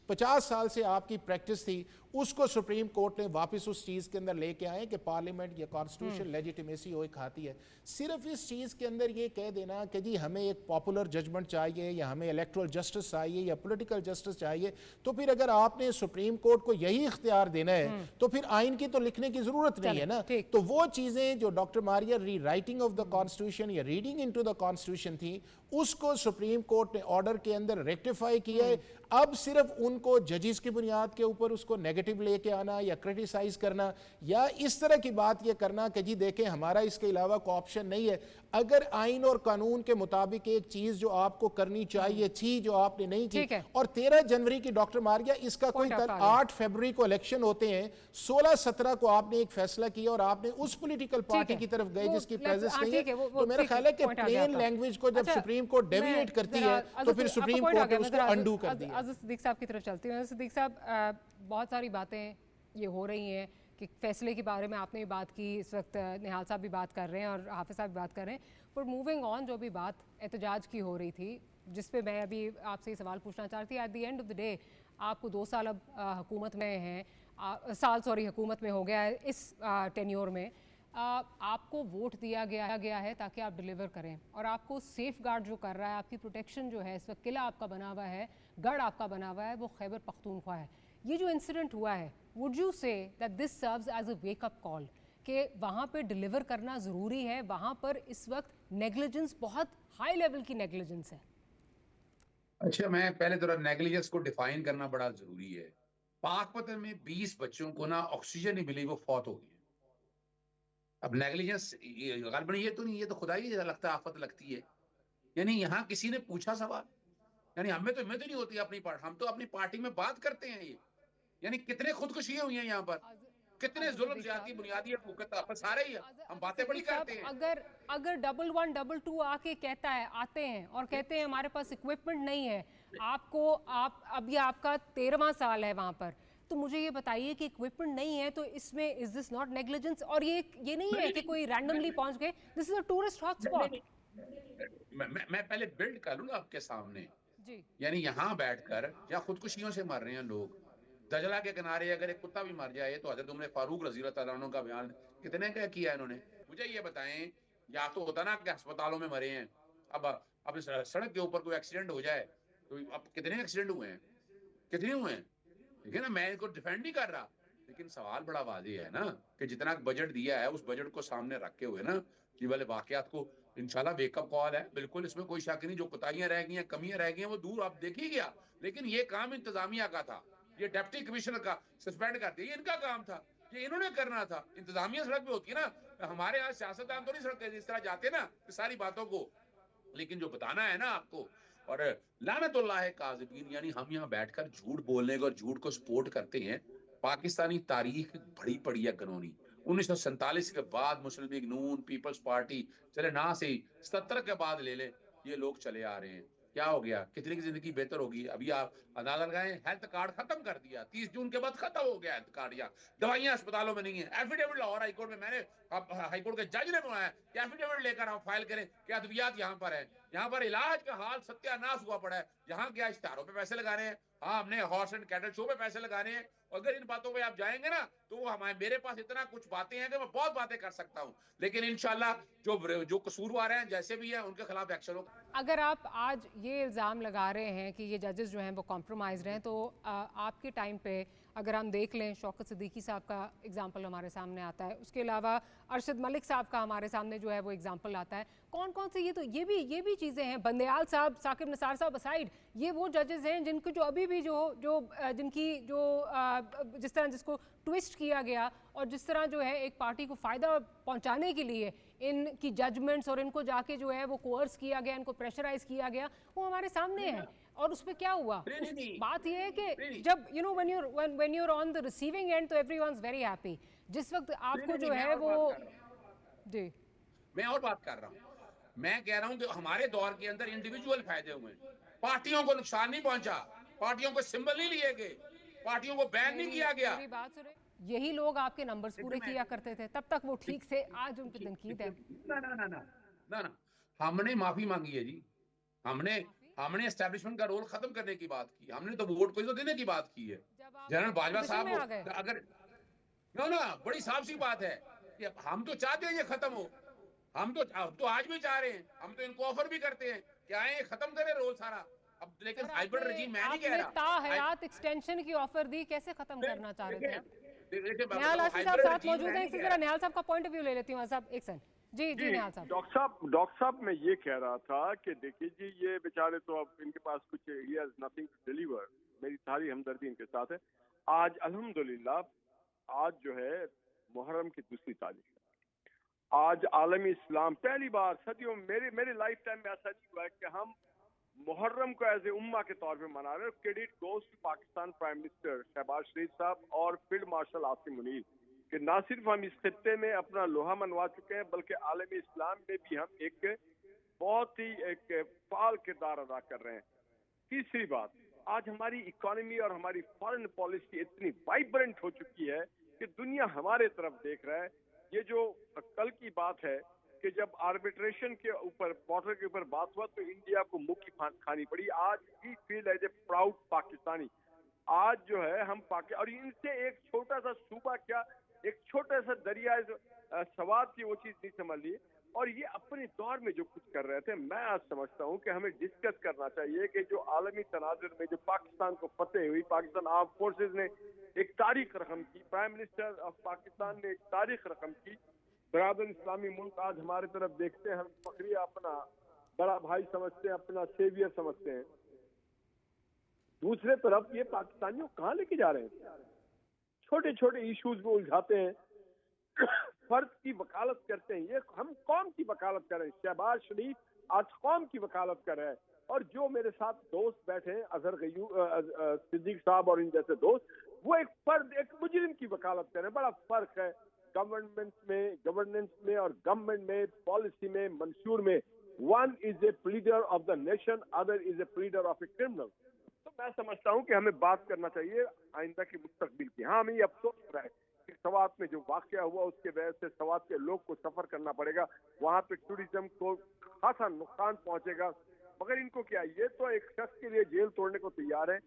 50 साल से आपकी प्रैक्टिस थी, उसको सुप्रीम कोर्ट ने वापस उस चीज़ के अंदर लेके आए कि पार्लियामेंट या कॉन्स्टिट्यूशन लेजिटिमेसी वो खाती है। सिर्फ इस चीज़ के अंदर ये कह देना कि जी हमें एक पॉपुलर जजमेंट चाहिए या हमें इलेक्टोरल जस्टिस चाहिए या पॉलिटिकल जस्टिस चाहिए, तो फिर अगर आपने सुप्रीम कोर्ट को यही इख्तियार देना है तो फिर आइन की तो लिखने की जरूरत नहीं है ना। तो वो चीज़ें जो डॉक्टर मारिया री राइटिंग ऑफ द कॉन्स्टिट्यूशन या रीडिंग इनटू द कॉन्स्टिट्यूशन थी, उसको सुप्रीम कोर्ट ने ऑर्डर के अंदर रेक्टिफाई किया है। अब सिर्फ उनको जजेस की बुनियाद के ऊपर उसको नेगेटिव نیگیٹو لے کے آنا یا کرٹیسائز کرنا یا اس طرح کی بات یہ کرنا کہ جی دیکھیں ہمارا اس کے علاوہ کوئی آپشن نہیں ہے. اگر آئین اور قانون کے مطابق ایک چیز جو آپ کو کرنی چاہیے تھی جو آپ نے نہیں کی, اور 13 جنوری کی ڈاکٹر ماریا اس کا کوئی 8 فیبروری کو الیکشن ہوتے ہیں, 16-17 کو آپ نے ایک فیصلہ کیا اور آپ نے اس پولیٹیکل پارٹی کی طرف گئے جس کی پریزنس نہیں ہے. تو میرا خیال ہے کہ پلین لینگویج کو جب سپریم کورٹ ڈیویٹ کرتی ہے تو پھر سپریم کورٹ نے اس کو انڈو کر دیا. عزیز صدیق صاحب کی طرف چلتی ہوں. صدیق صاحب, بہت ساری باتیں یہ ہو رہی ہیں کہ فیصلے کے بارے میں آپ نے بھی بات کی, اس وقت نہال صاحب بھی بات کر رہے ہیں اور حافظ صاحب بھی بات کر رہے ہیں, پر موونگ آن جو بھی بات احتجاج کی ہو رہی تھی جس پہ میں ابھی آپ سے یہ سوال پوچھنا چاہتی ہوں, at the end of the day آپ کو 2 سال اب حکومت میں ہیں, حکومت میں ہو گیا ہے اس ٹینیور میں, آپ کو ووٹ دیا گیا ہے تاکہ آپ ڈیلیور کریں, اور آپ کو سیف گارڈ جو کر رہا ہے, آپ کی پروٹیکشن جو ہے, اس وقت قلعہ آپ کا بنا ہوا ہے, گڑھ آپ کا بنا ہوا ہے, وہ خیبر پختونخوا ہے. یہ جو انسیڈنٹ ہوا ہے, would you say that this serves as a wake up call کہ وہاں پہ ڈیلیور کرنا ضروری ہے, وہاں پر اس وقت نیگلیجنس بہت ہائی لیول کی نیگلیجنس ہے؟ اچھا, میں پہلے ذرا نیگلیجنس کو ڈیفائن کرنا بڑا ضروری ہے. پاک پتن میں 20 بچوں کو نا آکسیجن نہیں ملی, وہ فوت ہو گئے. اب نیگلیجنس غالباً یہ تو نہیں, یہ تو خدا ہی لگتا ہے آفت لگتی ہے. یعنی یہاں کسی نے پوچھا سوال, یعنی ہمیں تو ہمت نہیں ہوتی اپنی پارٹی, ہم تو اپنی پارٹی میں بات کرتے ہیں. یہ یعنی کتنے خودکشیاں ہوئی ہیں یہاں پر, کتنے ظلم زیادتی بنیادی حقوق سارے ہی ہم باتیں بڑی کرتے ہیں. اگر 1122 آ کے کہتا ہے, آتے ہیں اور کہتے ہیں ہمارے پاس اکوپمنٹ نہیں ہے, ابھی آپ کا 13واں سال ہے وہاں پر, تو مجھے یہ بتائیے کہ اکوپمنٹ نہیں ہے تو اس میں از دس ناٹ نیگلیجنس؟ اور یہ نہیں ہے کہ کوئی رینڈملی پہنچ گئے, دس از اے ٹورسٹ ہاٹ اسپاٹ. میں پہلے بلڈ کر لوں گا آپ کے سامنے. یعنی یہاں بیٹھ کر یا خودکشیوں سے مر رہے ہیں لوگ, دجلہ کے کنارے اگر ایک کتا بھی مر جائے تو حضرت عمر فاروق رضی اللہ تعالیٰ عنہ کا بیان کتنے کیا کیا انہوں نے. مجھے یہ بتائیں, یا تو ہوتا نا کہ ہسپتالوں میں مرے ہیں, اب سڑک کے اوپر کوئی ایکسیڈنٹ ہو جائے تو اب کتنے ایکسیڈنٹ ہوئے ہیں, کتنے ہوئے ہیں, ٹھیک ہے نا, میں ان کو ڈیفینڈ نہیں کر رہا, لیکن سوال بڑا واضح ہے نا کہ جتنا بجٹ دیا ہے اس بجٹ کو سامنے رکھے ہوئے نا یہ والے واقعات کو انشاءاللہ ویک اپ کال ہے, بالکل اس میں کوئی شک نہیں. جو کوتاہیاں رہ گئی ہیں, کمیاں رہ گئی ہیں, وہ دور آپ دیکھ ہی گیا, لیکن یہ کام انتظامیہ کا تھا, یہ ڈپٹی کمشنر کا سسپینڈ کر دیا, یہ ان کا کام تھا, یہ انہوں نے کرنا تھا. انتظامیہ سڑک پہ ہوتی ہے نا, ہمارے یہاں سیاستدان تو نہیں سڑک پہ اس طرح جاتے نا ساری باتوں کو, لیکن جو بتانا ہے نا آپ کو. اور لعنت اللہ کاذبین, یعنی ہم یہاں بیٹھ کر جھوٹ بولنے کو اور جھوٹ کو سپورٹ کرتے ہیں. پاکستانی تاریخ بڑی پڑی ہے قانونی. 1947 کے بعد مسلم لیگ نون, پیپلز پارٹی, چلے نہ سے 77 کے بعد لے لیں, یہ لوگ چلے آ رہے ہیں. کیا ہو گیا, کتنے کی زندگی بہتر ہوگی. ابھی آپ اندازہ لگائیں, ہیلتھ کارڈ ختم کر دیا, 30 جون کے بعد ختم ہو گیا ہیلتھ کارڈ, یا دوائیاں اسپتالوں میں نہیں ہیں. ایفیڈیوٹ لاہور ہائی کورٹ میں میں نے ہائی کورٹ کے جج نے بنایا کہ ایفیڈیوٹ لے کر آپ فائل کریں کہ ادویات یہاں پر ہیں, یہاں پر علاج کا حال ستیہ ناش ہوا پڑا ہے. یہاں کیا اشتہاروں پہ پیسے لگانے ہیں, ہاں ہم نے ہارس اینڈ کیٹل شو پہ پیسے لگانے ہیں. اگر ان باتوں پہ آپ جائیں گے نا تو وہ میرے پاس اتنا کچھ باتیں ہیں کہ میں بہت باتیں کر سکتا ہوں, لیکن انشاءاللہ جو قصوروار ہیں جیسے بھی ہیں ان کے خلاف ایکشن ہوگا. اگر آپ آج یہ الزام لگا رہے ہیں کہ یہ ججز جو ہیں وہ کمپرومائزڈ ہیں, تو آپ کے ٹائم پہ اگر ہم دیکھ لیں شوکت صدیقی صاحب کا اگزامپل ہمارے سامنے آتا ہے, اس کے علاوہ ارشد ملک صاحب کا ہمارے سامنے جو ہے وہ اگزامپل آتا ہے. کون سے یہ بھی چیزیں ہیں, بندیال صاحب, ثاقب نثار صاحب اسائڈ, یہ وہ ججز ہیں جن کو جو ابھی بھی جن کی جس طرح جس کو ٹویسٹ کیا گیا اور جس طرح جو ہے ایک پارٹی کو فائدہ پہنچانے کے لیے ان کی ججمنٹس اور ان کو جا کے جو ہے وہ کوئرس کیا گیا, ان کو پریشرائز کیا گیا, وہ ہمارے سامنے ہے. اور اس پہ کیا ہوا, بات یہ ہے کہ جب when you're on the receiving end تو everyone's very happy. جس وقت آپ کو جو ہے وہ جی میں اور بات کر رہا ہوں, میں کہہ رہا ہوں کہ ہمارے دور کے اندر انڈیویجول فائدے ہوئے, پارٹیوں کو نقصان نہیں پہنچا, پارٹیوں کو سمبل نہیں لیے گئے, پارٹیوں کو بین نہیں کیا گیا. میری بات سنیں, یہی لوگ آپ کے نمبرز پورے کیا کرتے تھے, تب تک وہ ٹھیک سے, آج ان پہ تنقید ہے. نہ ہم نے معافی مانگی ہے جی, ہم نے اسٹیبلشمنٹ کا رول ختم کرنے کی بات کی, ہم نے تو ووٹ کو دینے کی بات کی ہے. جنرل باجوہ صاحب اگر بڑی صاف سی بات ہے کہ ہم تو چاہتے ہیں یہ ختم ہو, ہم تو آج بھی چاہ رہے ہیں, ہم تو ان کو آفر بھی کرتے ہیں کہ آئیں ختم کریں رول سارا. اب لیکن ہائبرڈ رجیم میں نہیں کہہ رہا, آپ نے تا حیات ایکسٹینشن کی آفر دی, کیسے ختم کرنا چاہ رہے تھے آپ؟ نہال آشمی صاحب ساتھ موجود ہیں, ایک سے ذرا نہال صاحب کا پوائنٹ آف ویو لے لیتی ہوں صاحب, ایک سیکنڈ. جی نہال صاحب. ڈاکٹر صاحب میں یہ کہہ رہا تھا کہ دیکھیے جی, یہ بیچارے تو اب ان کے پاس کچھ, he has nothing to deliver, میری ساری ہمدردی ان کے ساتھ ہے. आज अल्हम्दुलिल्लाह आज जो है मुहर्रम की दूसरी तारीख है। आज आलमी इस्लाम पहली बार सदियों मेरे लाइफ टाइम में ऐसा नहीं हुआ है कि हम मुहर्रम को एज ए उम्मा के तौर पे मना रहे हैं। Credit goes to Pakistan prime minister Shahbaz Sharif साहब और फील्ड मार्शल आसिम मुनीर कि ना सिर्फ हम इस खित्ते में अपना लोहा मनवा चुके हैं बल्कि आलमी इस्लाम में भी हम एक बहुत ही एक फाल किरदार अदा कर रहे हैं। तीसरी बात, आज हमारी इकोनॉमी और हमारी फॉरेन पॉलिसी इतनी वाइब्रेंट हो चुकी है कि दुनिया हमारे तरफ देख रहा है। ये जो कल की बात है कि जब आर्बिट्रेशन के ऊपर बॉर्डर के ऊपर बात हुआ तो इंडिया को मुंह की खानी पड़ी। आज we feel as a proud Pakistani. आज जो है हम और इनसे एक छोटा सा सूबा क्या, एक छोटा सा दरिया सवाद की वो चीज नहीं समझ ली और ये अपने दौर में जो कुछ कर रहे थे। मैं आज समझता हूँ कि हमें डिस्कस करना चाहिए कि जो आलमी तनाजुर में जो पाकिस्तान को फतेह हुई, पाकिस्तान आर्म फोर्सेस ने एक तारीख रकम की, प्राइम मिनिस्टर ऑफ पाकिस्तान ने एक तारीख रकम की, बराबर इस्लामी मुल्क आज हमारे तरफ देखते हैं, हम फखरिया अपना बड़ा भाई समझते हैं, अपना सेवियर समझते हैं। दूसरे तरफ ये पाकिस्तानियों कहाँ लेके जा रहे हैं? छोटे छोटे इश्यूज में उलझाते हैं, फर्द की वकालत करते हैं। ये हम कौम की वकालत कर रहे हैं। शहबाज शरीफ आज कौम की वकालत कर रहे हैं और जो मेरे साथ दोस्त बैठे हैं अजहर सिद्दीक साहब और इन जैसे दोस्त, वो एक फर्द एक मुजरिम की वकालत कर रहे हैं। बड़ा फर्क है गवर्नेंस में और गवर्नमेंट में, पॉलिसी में, मंशूर में। One is a pleader of the nation, other is a pleader of a criminal. तो मैं समझता हूँ कि हमें बात करना चाहिए आइंदा की मुस्तकबिल की। हाँ, हमें ये अफसोस हो रहा है कि सवात में जो वाकया हुआ उसके वजह से सवात के लोग को सफर करना पड़ेगा, वहाँ पे टूरिज्म को खासा नुकसान पहुंचेगा। मगर इनको क्या, ये तो एक शख्स के लिए जेल तोड़ने को तैयार है।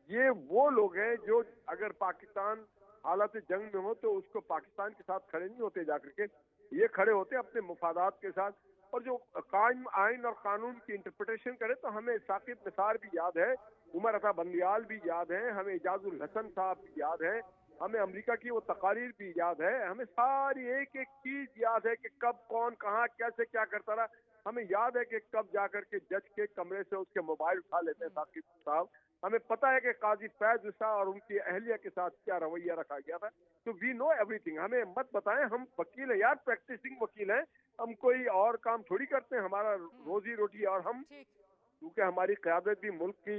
ये वो लोग हैं जो अगर पाकिस्तान हालात जंग में हो तो उसको पाकिस्तान के साथ खड़े नहीं होते जाकर के, ये खड़े होते अपने मुफादात के साथ। और जो कायम आइन और कानून की इंटरप्रिटेशन करे तो हमें साकिब निसार भी याद है, उमर अता बंदियाल भी याद है, हमें इजाजुल हसन साहब भी याद है, हमें अमेरिका की वो तकारीर भी याद है, हमें सारी एक एक चीज याद है कि कब कौन कहाँ कैसे क्या करता रहा। हमें याद है कि कब जाकर के जज के कमरे से उसके मोबाइल उठा लेते हैं साकिब साहब। हमें पता है कि काजी फैज उसा और उनकी अहलिया के साथ क्या रवैया रखा गया था। तो वी नो एवरीथिंग। हमें मत बताएं, हम वकील हैं यार, प्रैक्टिसिंग वकील हैं, हम कोई और काम थोड़ी करते हैं। हमारा रोजी रोटी और हम, क्योंकि हमारी क़यादत भी मुल्क की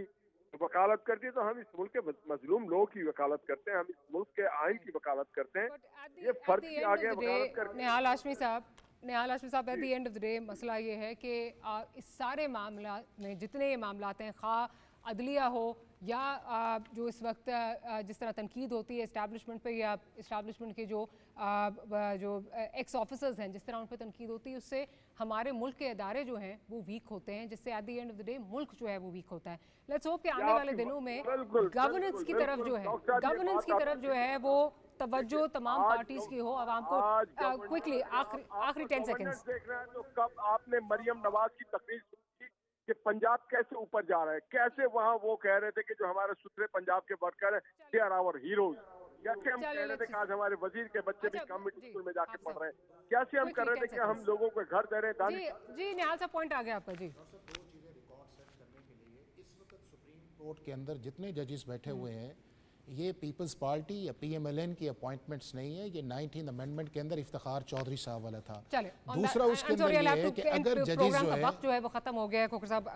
वकालत करती है तो हम इस मुल्क के मजलूम लोगों की वकालत करते हैं, हम इस मुल्क के आइन की वकालत करते हैं। ये फर्क की आगे वकालत करते हैं। निहाल हाशमी साहब, at the end of the day मसला ये है कि इस सारे मामला में जितने ये मामलात हैं, खा अदलिया हो या जो इस वक्त जिस तरह तनकीद होती है इस्टेब्लिशमेंट पे या इस्टेब्लिशमेंट के जो एक्स ऑफिसर्स हैं, जिस तरह उन पर तनकीद होती है, उससे हमारे मुल्क के इदारे जो हैं वो वीक होते हैं, जिससे at the end of the day मुल्क जो है वो वीक होता है। लेट्स होप कि आने वाले दिनों में गवर्नेंस की तरफ जो है वो तवज्जो तमाम पार्टीज की हो, आवाम को। क्विकली आखिरी 10 सेकंड्स देख रहे हैं तो कब आपने मरियम नवाज की तकरीर सुनी कि पंजाब कैसे ऊपर जा रहा है, कैसे वहाँ वो कह रहे थे कि जो हमारे सुथरे पंजाब के वर्कर हैं दे आर आवर हीरोज। कैसे हम कह रहे थे कि आज हमारे वजीर के बच्चे भी कम्युनिटी स्कूल में जाके पढ़ रहे हैं। कैसे हम कर रहे थे कि हम लोगों को घर दे रहे हैं। जी निहाल साहब, पॉइंट आ गया आपका। जी, दो चीज़ें रिकॉर्ड सेट करने के लिए इस वक्त सुप्रीम कोर्ट के अंदर जितने जजेस बैठे हुए हैं, ये पीपल्स पार्टी या PMLN की अपॉइंटमेंट्स नहीं है। ये 19th अमेंडमेंट के अंदर इफ्तिखार चौधरी साहब वाला था। दूसरा उसके अंदर ये है कि अगर जजेस जो है वक्त जो है वो खत्म हो गया है। खोखर साहब,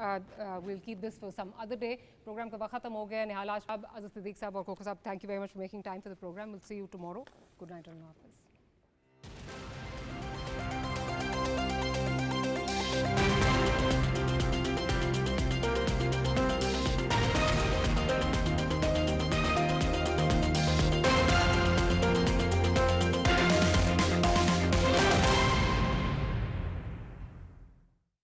will keep this for some other day. Program का वक्त खत्म हो गया है। निहाल साहब, अज़ीज़ सिद्दीक साहब और खोखर साहब, thank you very much for making time for the program. Will see you tomorrow. Good night and हाफिज़।